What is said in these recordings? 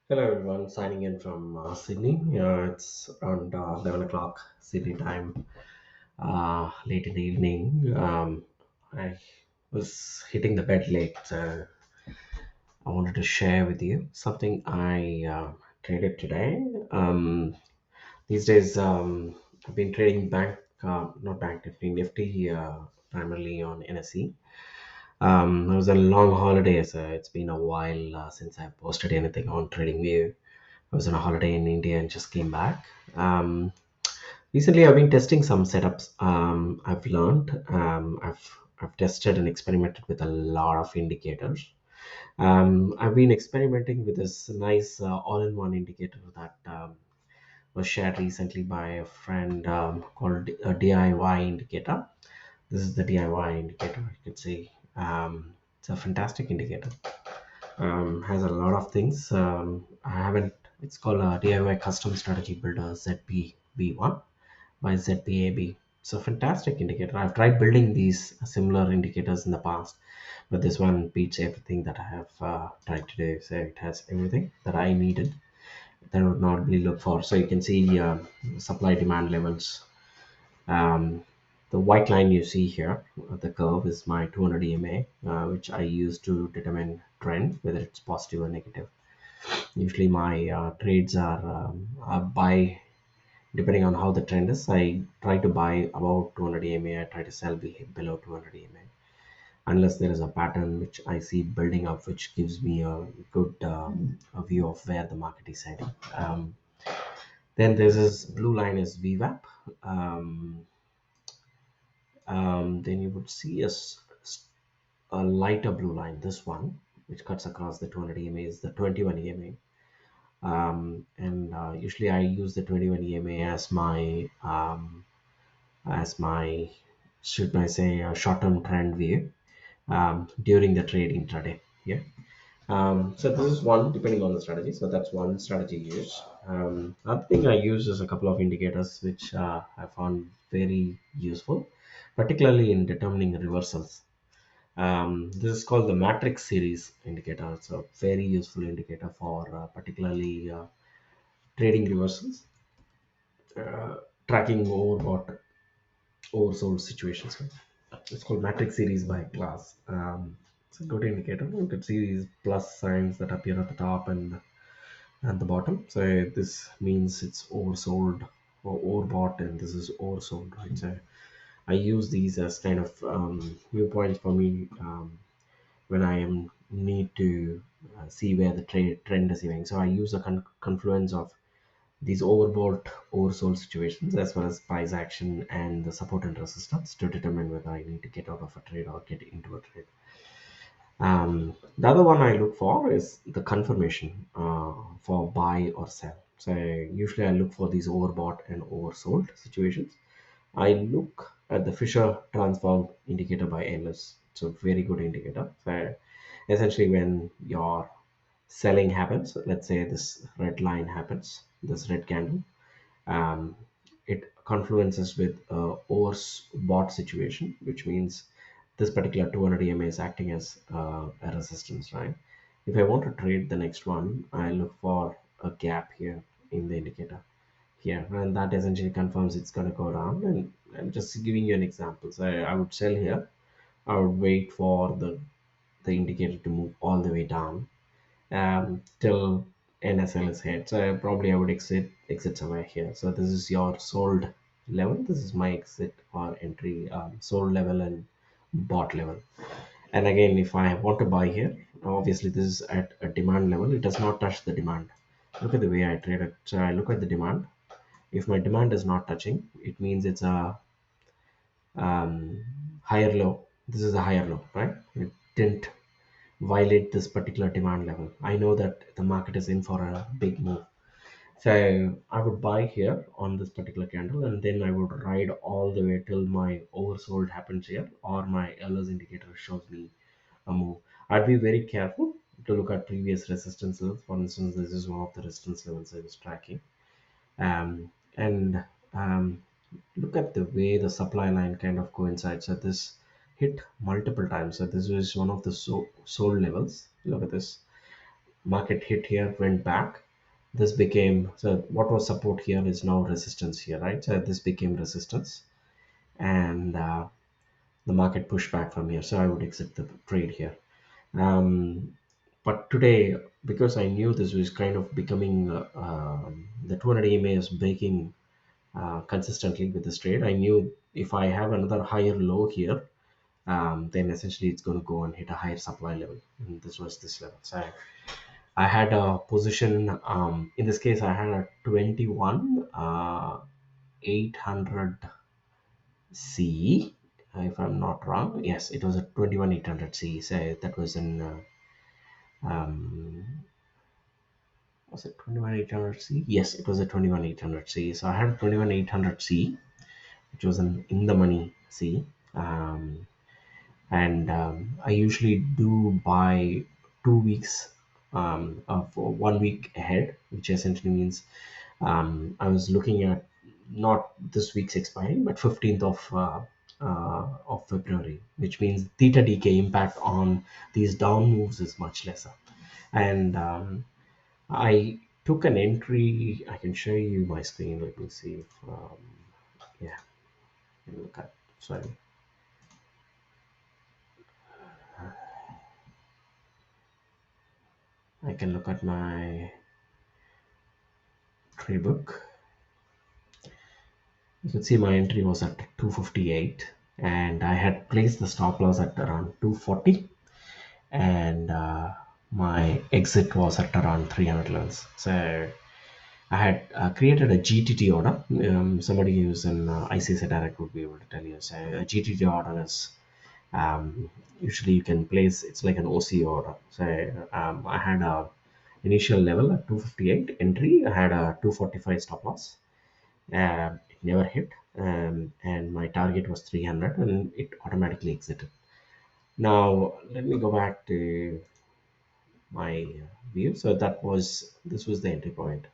Hello everyone, signing in from Sydney. It's around 11 o'clock Sydney time, late in the evening. I was hitting the bed late, so I wanted to share with you something I traded today. These days, I've been trading not bank NIFTY, primarily on NSE. It was a long holiday, so it's been a while since I posted anything on TradingView. I was on a holiday in India and just came back. Recently, I've been testing some setups. I've learned. I've tested and experimented with a lot of indicators. I've been experimenting with this nice all-in-one indicator that was shared recently by a friend called a DIY indicator. This is the DIY indicator. You can see it's a fantastic indicator. Has a lot of things. I haven't. It's called a DIY Custom Strategy Builder ZPB1 by ZPAB. It's a fantastic indicator. I've tried building these similar indicators in the past, but this one beats everything that I have tried to do. So it has everything that I needed that I would normally look for. So you can see supply demand levels. Um, the white line you see here, the curve is my 200 EMA, which I use to determine trend, whether it's positive or negative. Usually my trades are buy depending on how the trend is. I try to buy about 200 EMA. I try to sell below 200 EMA unless there is a pattern which I see building up, which gives me a good a view of where the market is heading. Then there's this blue line is VWAP. Um, then you would see a lighter blue line. This one, which cuts across the 200 EMA, is the 21 EMA. And usually I use the 21 EMA as my should I say short-term trend view during the trade intraday. Yeah. So this is one depending on the strategy. So that's one strategy used. Other thing I use is a couple of indicators which I found very useful, particularly in determining reversals. This is called the Matrix Series indicator. It's a very useful indicator for particularly trading reversals, tracking overbought, oversold situations. It's called Matrix Series by class. It's a good indicator. You can see these plus signs that appear at the top and at the bottom. So this means it's oversold or overbought, and this is oversold, right? So I use these as kind of viewpoints for me when I am need to see where the trend is going. So I use a confluence of these overbought, oversold situations as well as price action and the support and resistance to determine whether I need to get out of a trade or get into a trade. The other one I look for is the confirmation for buy or sell. So usually I look for these overbought and oversold situations. I look at the Fisher transform indicator by Ehlers. It's a very good indicator. So essentially, when your selling happens, let's say this red line happens, this red candle, um, it confluences with a overbought situation, which means this particular 200 EMA is acting as a resistance, right? If I want to trade the next one, I look for a gap here in the indicator here, and that essentially confirms it's going to go down. And I'm just giving you an example. So I would sell here. I would wait for the indicator to move all the way down till NSL is hit. So probably I would exit somewhere here. So this is your sold level. This is my exit or entry, sold level and bought level. And again, if I want to buy here, obviously this is at a demand level. It does not touch the demand. Look at the way I trade it. So I look at the demand. If my demand is not touching, it means it's a higher low. This is a higher low, right? It didn't violate this particular demand level. I know that the market is in for a big move. So I would buy here on this particular candle, and then I would ride all the way till my oversold happens here or my Ehlers indicator shows me a move. I'd be very careful to look at previous resistance levels. For instance, this is one of the resistance levels I was tracking. And look at the way the supply line kind of coincides. So this hit multiple times. So this is one of the sold levels. Look at this. Market hit here, went back. This became, so what was support here is now resistance here, right? So this became resistance, and the market pushed back from here. So I would exit the trade here. Um, but today, because I knew this was kind of becoming the 200 EMA is breaking consistently with this trade, I knew if I have another higher low here, then essentially it's going to go and hit a higher supply level. And this was this level. So I had a position, in this case, I had a 21 800 C, if I'm not wrong. Yes, it was a 21 800 C. So that was in, um, was it 21 800 C? Yes, it was a 21 800 C. So I had 21 800 C, which was an in the money C. And I usually do buy 2 weeks of 1 week ahead, which essentially means I was looking at not this week's expiry, but 15th of February, which means theta decay impact on these down moves is much lesser. And I took an entry. I can show you my screen. Let me see if yeah, let me look at. Sorry. I can look at my trade book. You can see my entry was at 258, and I had placed the stop loss at around 240, and my exit was at around 300 levels. So I had created a GTT order. Somebody who's in ICC Direct would be able to tell you. So a GTT order is usually you can place, it's like an OC order. So I had a initial level at 258 entry. I had a 245 stop loss. It never hit, and my target was 300, and it automatically exited. Now let me go back to my view. So this was the entry point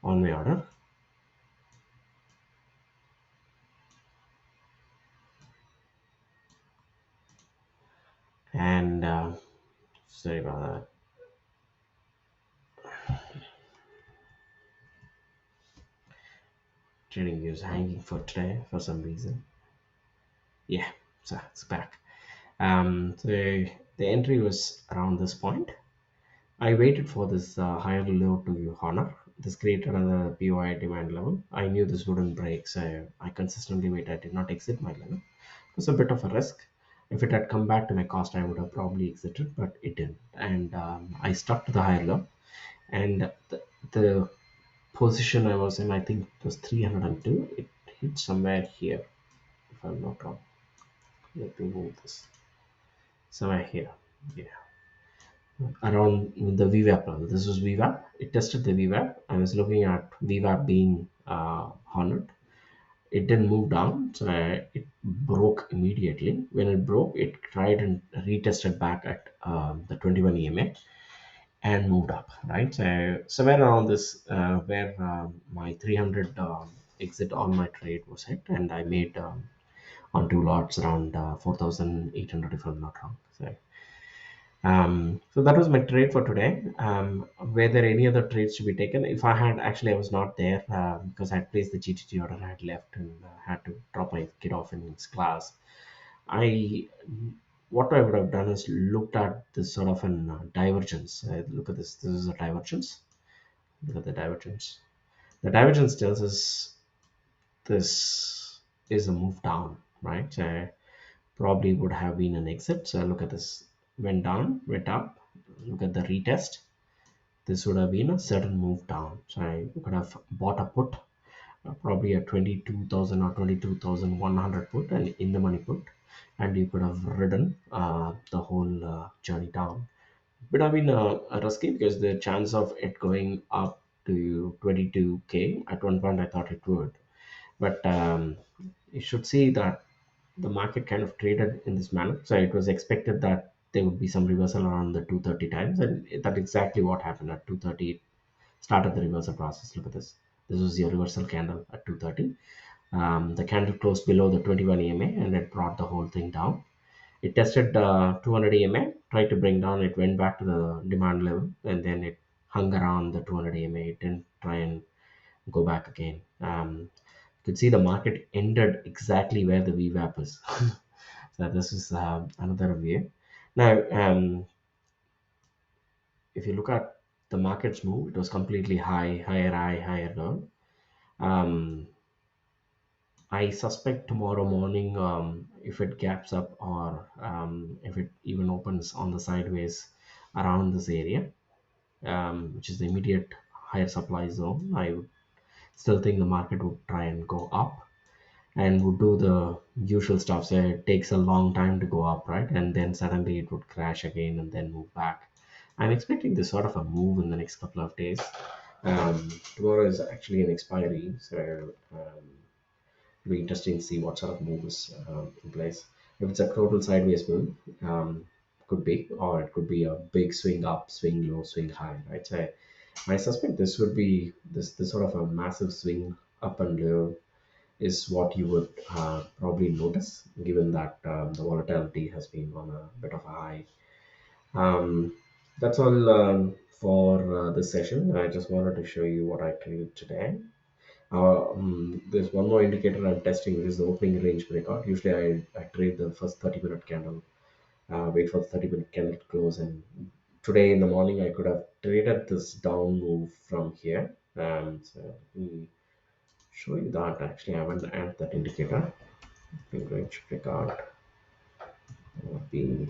on my order, and sorry about that. Trading views hanging for today for some reason. Yeah, so it's back. So the entry was around this point. I waited for this higher low to honor. This created another POI demand level. I knew this wouldn't break, so I consistently waited. I did not exit my level. It was a bit of a risk. If it had come back to my cost, I would have probably exited, but it didn't. And I stuck to the higher low. And the position I was in, I think it was 302. It hit somewhere here, if I'm not wrong. Let me move this. Somewhere here. Yeah. Around the VWAP level. This was VWAP. It tested the VWAP. I was looking at VWAP being 100. It didn't move down, so it broke immediately. When it broke, it tried and retested back at the 21 EMA and moved up, right? So somewhere around this, where my 300 exit on my trade was hit, and I made on two lots around 4,800 if I'm not wrong. So that was my trade for today. Were there any other trades to be taken? If I had, actually, I was not there because I had placed the GTT order. I had left and had to drop my kid off in his class. I What I would have done is looked at this sort of an divergence. Look at this. This is a divergence. Look at the divergence. The divergence tells us this is a move down, right? So probably would have been an exit. So look at this, went down, went up. Look at the retest. This would have been a certain move down. So I could have bought a put, probably a 22,000 or 22,100 put, and in the money put, and you could have ridden the whole journey down. Would have been a risky because the chance of it going up to 22K at one point I thought it would, but you should see that the market kind of traded in this manner. So it was expected that there would be some reversal around the 230 times, and that's exactly what happened at 230. It started the reversal process. Look at this. This was your reversal candle at 230. The candle closed below the 21 EMA, and it brought the whole thing down. It tested 200 EMA, tried to bring down, it went back to the demand level, and then it hung around the 200 EMA. It didn't try and go back again. You could see the market ended exactly where the VWAP is. So this is another view. Now, if you look at the market's move, it was completely higher, higher low. Um, I suspect tomorrow morning, if it gaps up or if it even opens on the sideways around this area, which is the immediate higher supply zone, I would still think the market would try and go up and would do the usual stuff. So it takes a long time to go up, right? And then suddenly it would crash again and then move back. I'm expecting this sort of a move in the next couple of days. Tomorrow is actually an expiry, so it'll be interesting to see what sort of move is in place. If it's a total sideways move, could be, or it could be a big swing up, swing low, swing high, right? So I suspect this would be this sort of a massive swing up and low is what you would probably notice, given that the volatility has been on a bit of a high. Um, that's all for this session. I just wanted to show you what I traded today. There's one more indicator I'm testing, which is the opening range breakout. Usually, I trade the first 30-minute candle, wait for the 30-minute candle to close. And today in the morning, I could have traded this down move from here. So let me show you that. Actually, I haven't added that indicator. Opening range breakout would be,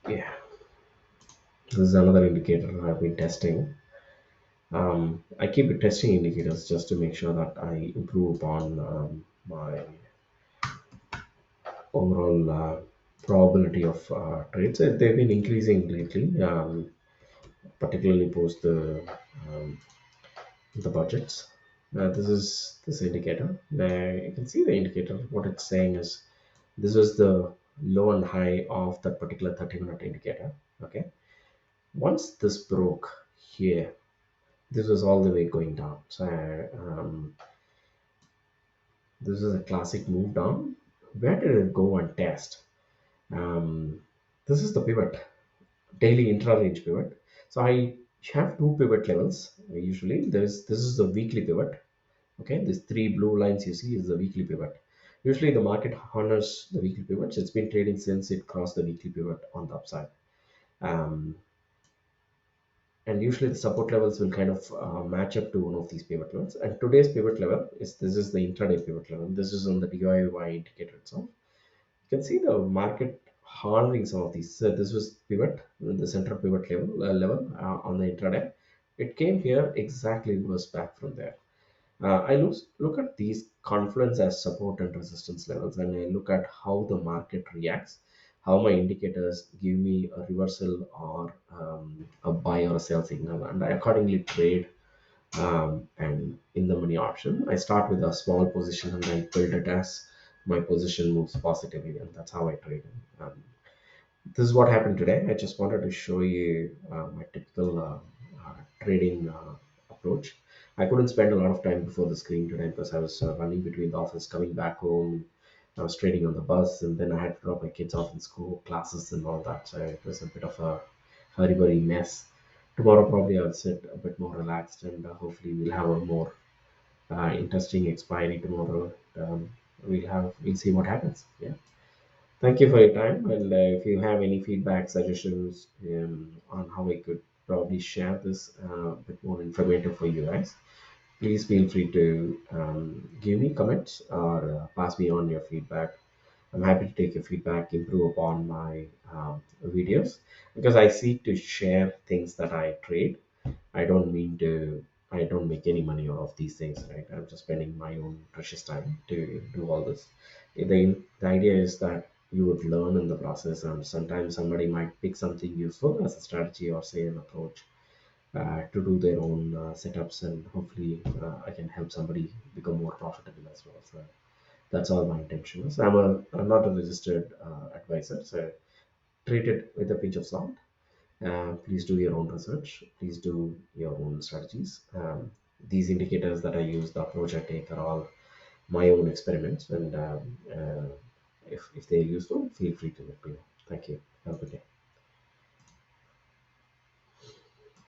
yeah, this is another indicator I've been testing. I keep testing indicators just to make sure that I improve upon my overall probability of trades. They've been increasing lately, particularly post um, the budgets. This is this indicator. You can see the indicator. What it's saying is this was the low and high of that particular 30-minute indicator. Okay. Once this broke here, this was all the way going down. So this is a classic move down. Where did it go and test? Um, this is the pivot, daily intra-range pivot. So I have two pivot levels usually. This is the weekly pivot. Okay, these three blue lines you see is the weekly pivot. Usually the market honors the weekly pivots. It's been trading since it crossed the weekly pivot on the upside. Um, and usually the support levels will kind of match up to one of these pivot levels. And today's pivot level is this is the intraday pivot level. This is on the DIY indicator itself. You can see the market honoring some of these. So this was pivot, the center pivot level on the intraday. It came here exactly reverse back from there. I look at these confluence as support and resistance levels, and I look at how the market reacts, how my indicators give me a reversal or a buy or a sell signal, and I accordingly trade. And in the money option, I start with a small position and I build it as my position moves positively, and that's how I trade. This is what happened today. I just wanted to show you my typical trading approach. I couldn't spend a lot of time before the screen today because I was running between the office, coming back home. I was trading on the bus, and then I had to drop my kids off in school, classes, and all that. So it was a bit of a hurry mess. Tomorrow, probably I'll sit a bit more relaxed, and hopefully, we'll have a more interesting expiry tomorrow. We'll see what happens. Yeah. Thank you for your time. And if you have any feedback, suggestions on how I could probably share this a bit more informative for you guys, please feel free to give me comments or pass me on your feedback. I'm happy to take your feedback, improve upon my videos because I seek to share things that I trade. I don't mean to. I don't make any money out of these things, right? I'm just spending my own precious time to do all this. The idea is that you would learn in the process, and sometimes somebody might pick something useful as a strategy or say an approach to do their own setups, and hopefully I can help somebody become more profitable as well. So that's all my intention is. I'm not a registered advisor, so treat it with a pinch of salt. Please do your own research. Please do your own strategies. These indicators that I use, the approach I take, are all my own experiments, and If they're useful, feel free to let me know. Thank you. Have a good day.